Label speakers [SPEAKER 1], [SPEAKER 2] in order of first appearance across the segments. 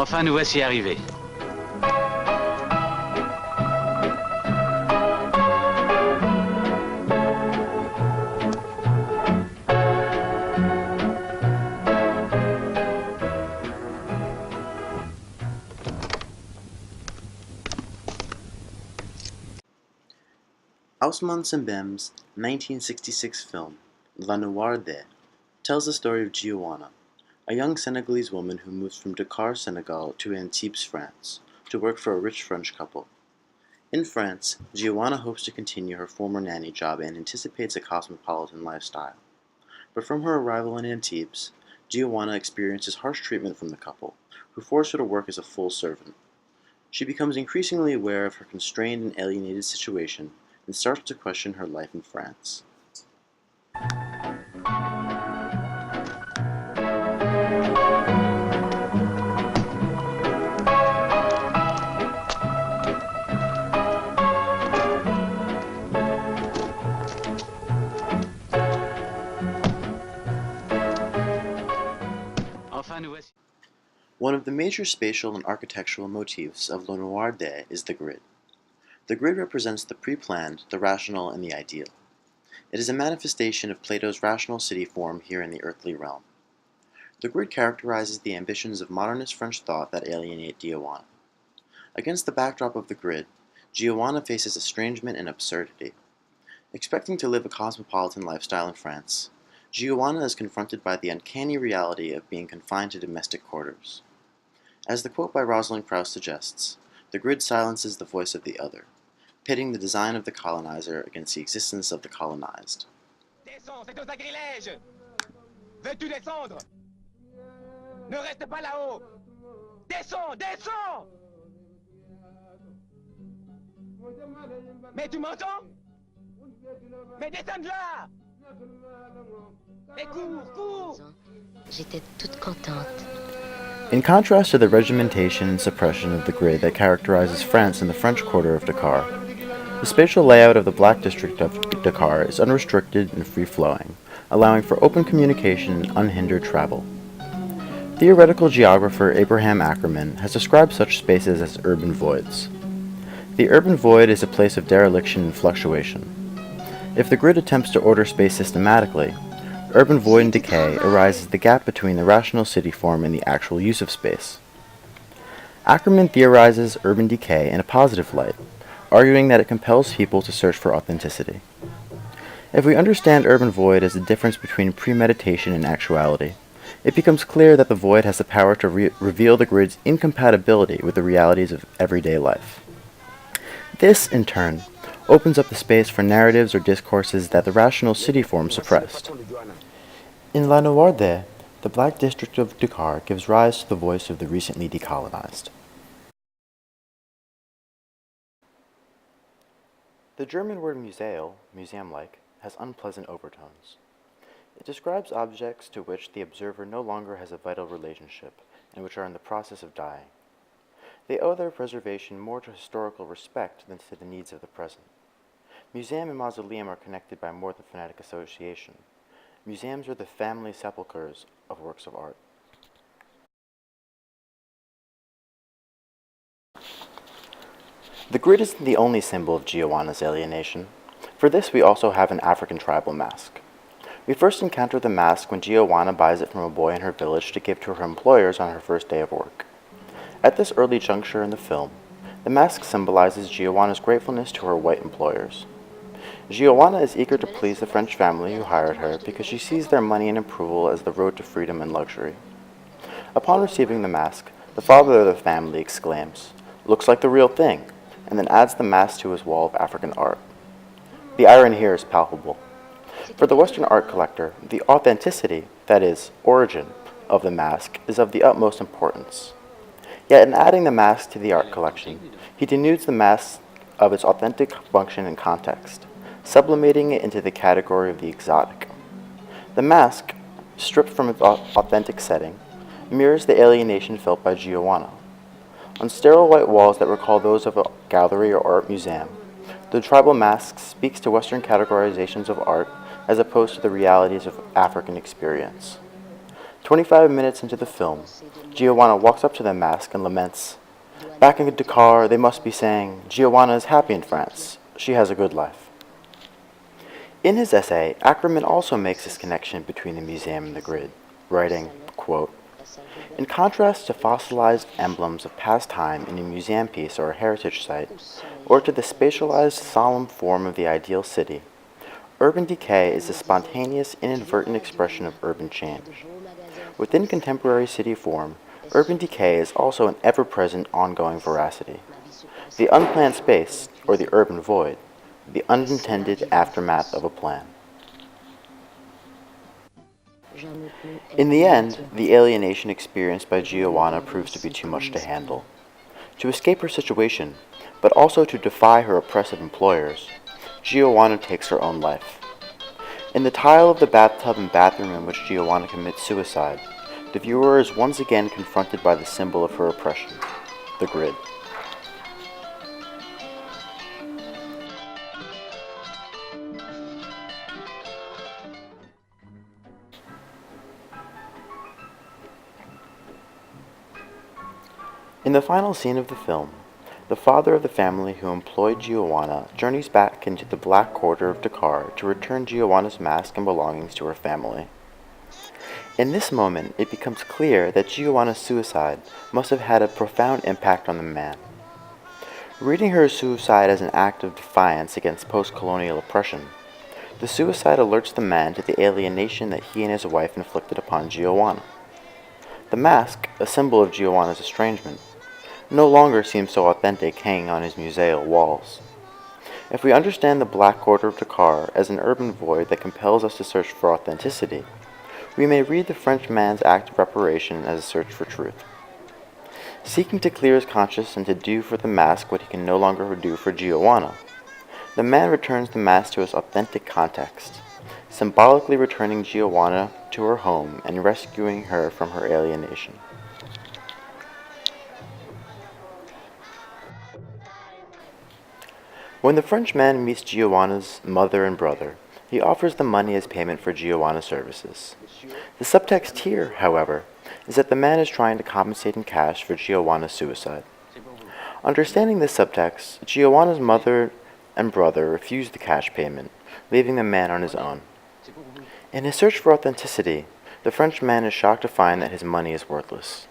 [SPEAKER 1] Enfin, nous voici arrivés.
[SPEAKER 2] Ousmane Sembène's 1966 film, La Noire tells the story of Giovanna, a young Senegalese woman who moves from Dakar, Senegal to Antibes, France, to work for a rich French couple. In France, Giovanna hopes to continue her former nanny job and anticipates a cosmopolitan lifestyle. But from her arrival in Antibes, Giovanna experiences harsh treatment from the couple, who force her to work as a full servant. She becomes increasingly aware of her constrained and alienated situation and starts to question her life in France.
[SPEAKER 1] Enfin, nous voici.
[SPEAKER 2] One of the major spatial and architectural motifs of Le Noire is the grid. The grid represents the pre-planned, the rational, and the ideal. It is a manifestation of Plato's rational city form here in the earthly realm. The grid characterizes the ambitions of modernist French thought that alienate Giovanna. Against the backdrop of the grid, Giovanna faces estrangement and absurdity. Expecting to live a cosmopolitan lifestyle in France, Giovanna is confronted by the uncanny reality of being confined to domestic quarters. As the quote by Rosalind Krauss suggests, the grid silences the voice of the other, pitting the design of the colonizer against the existence of the colonized.
[SPEAKER 3] Descends, c'est un sacrilège! Veux-tu descendre? Ne reste pas là-haut! Descends, descends! Mais tu m'entends? Mais descends de là! Et cours, cours!
[SPEAKER 4] J'étais toute contente.
[SPEAKER 2] In contrast to the regimentation and suppression of the grid that characterizes France in the French quarter of Dakar, the spatial layout of the Black District of Dakar is unrestricted and free-flowing, allowing for open communication and unhindered travel. Theoretical geographer Abraham Ackerman has described such spaces as urban voids. The urban void is a place of dereliction and fluctuation. If the grid attempts to order space systematically, urban void and decay arises the gap between the rational city form and the actual use of space. Ackerman theorizes urban decay in a positive light, arguing that it compels people to search for authenticity. If we understand urban void as the difference between premeditation and actuality, it becomes clear that the void has the power to reveal the grid's incompatibility with the realities of everyday life. This, in turn, opens up the space for narratives or discourses that the rational city form suppressed. In La Noire, the Black District of Dakar gives rise to the voice of the recently decolonized. The German word museal, museum-like, has unpleasant overtones. It describes objects to which the observer no longer has a vital relationship and which are in the process of dying. They owe their preservation more to historical respect than to the needs of the present. Museum and mausoleum are connected by more than phonetic association. Museums are the family sepulchres of works of art. The grid isn't the only symbol of Giovanna's alienation. For this, we also have an African tribal mask. We first encounter the mask when Giovanna buys it from a boy in her village to give to her employers on her first day of work. At this early juncture in the film, the mask symbolizes Giovanna's gratefulness to her white employers. Giovanna is eager to please the French family who hired her because she sees their money and approval as the road to freedom and luxury. Upon receiving the mask, the father of the family exclaims, "Looks like the real thing," and then adds the mask to his wall of African art. The irony here is palpable. For the Western art collector, the authenticity, that is, origin, of the mask is of the utmost importance. Yet in adding the mask to the art collection, he denudes the mask of its authentic function and context, sublimating it into the category of the exotic. The mask, stripped from its authentic setting, mirrors the alienation felt by Giovanna. On sterile white walls that recall those of a gallery or art museum, the tribal mask speaks to Western categorizations of art as opposed to the realities of African experience. 25 minutes into the film, Giovanna walks up to the mask and laments, "Back in Dakar, they must be saying, Giovanna is happy in France. She has a good life." In his essay, Ackerman also makes this connection between the museum and the grid, writing, quote, "In contrast to fossilized emblems of past time in a museum piece or a heritage site, or to the spatialized solemn form of the ideal city, urban decay is the spontaneous, inadvertent expression of urban change. Within contemporary city form, urban decay is also an ever-present, ongoing veracity. The unplanned space, or the urban void, the unintended aftermath of a plan." In the end, the alienation experienced by Giovanna proves to be too much to handle. To escape her situation, but also to defy her oppressive employers, Giovanna takes her own life. In the tile of the bathtub and bathroom in which Giovanna commits suicide, the viewer is once again confronted by the symbol of her oppression, the grid. In the final scene of the film, the father of the family who employed Giovanna journeys back into the Black Quarter of Dakar to return Giovanna's mask and belongings to her family. In this moment, it becomes clear that Giovanna's suicide must have had a profound impact on the man. Reading her suicide as an act of defiance against post-colonial oppression, the suicide alerts the man to the alienation that he and his wife inflicted upon Giovanna. The mask, a symbol of Giovanna's estrangement, no longer seems so authentic hanging on his museal walls. If we understand the Black Quarter of Dakar as an urban void that compels us to search for authenticity, we may read the French man's act of reparation as a search for truth. Seeking to clear his conscience and to do for the mask what he can no longer do for Giovanna, the man returns the mask to its authentic context, symbolically returning Giovanna to her home and rescuing her from her alienation. When the Frenchman meets Giovanna's mother and brother, he offers them money as payment for Giovanna's services. The subtext here, however, is that the man is trying to compensate in cash for Giovanna's suicide. Understanding this subtext, Giovanna's mother and brother refuse the cash payment, leaving the man on his own. In his search for authenticity, the Frenchman is shocked to find that his money is worthless.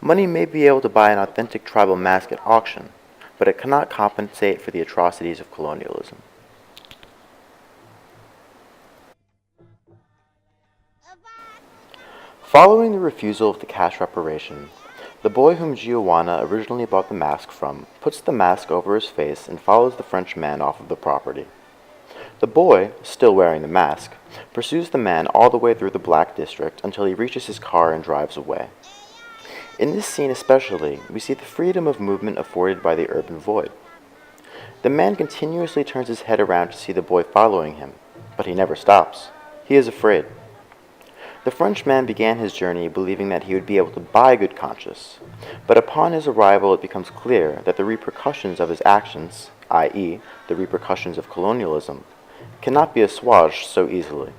[SPEAKER 2] Money may be able to buy an authentic tribal mask at auction, but it cannot compensate for the atrocities of colonialism. Following the refusal of the cash reparation, the boy whom Giovanna originally bought the mask from puts the mask over his face and follows the French man off of the property. The boy, still wearing the mask, pursues the man all the way through the Black District until he reaches his car and drives away. In this scene especially, we see the freedom of movement afforded by the urban void. The man continuously turns his head around to see the boy following him, but he never stops. He is afraid. The Frenchman began his journey believing that he would be able to buy good conscience, but upon his arrival it becomes clear that the repercussions of his actions, i.e., the repercussions of colonialism, cannot be assuaged so easily.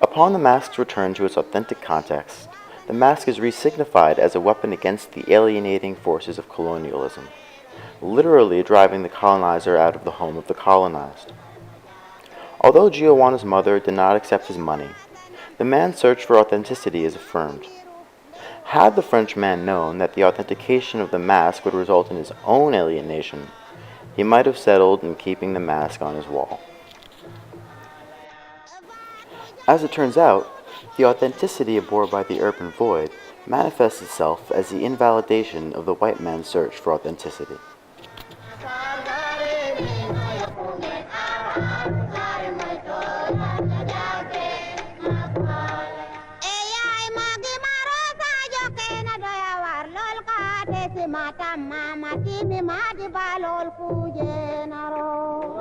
[SPEAKER 2] Upon the mask's return to its authentic context, the mask is resignified as a weapon against the alienating forces of colonialism, literally driving the colonizer out of the home of the colonized. Although Giovanna's mother did not accept his money, the man's search for authenticity is affirmed. Had the Frenchman known that the authentication of the mask would result in his own alienation, he might have settled in keeping the mask on his wall. As it turns out, the authenticity abhorred by the urban void manifests itself as the invalidation of the white man's search for authenticity.
[SPEAKER 1] Mata mama timi madi balol kuje naro.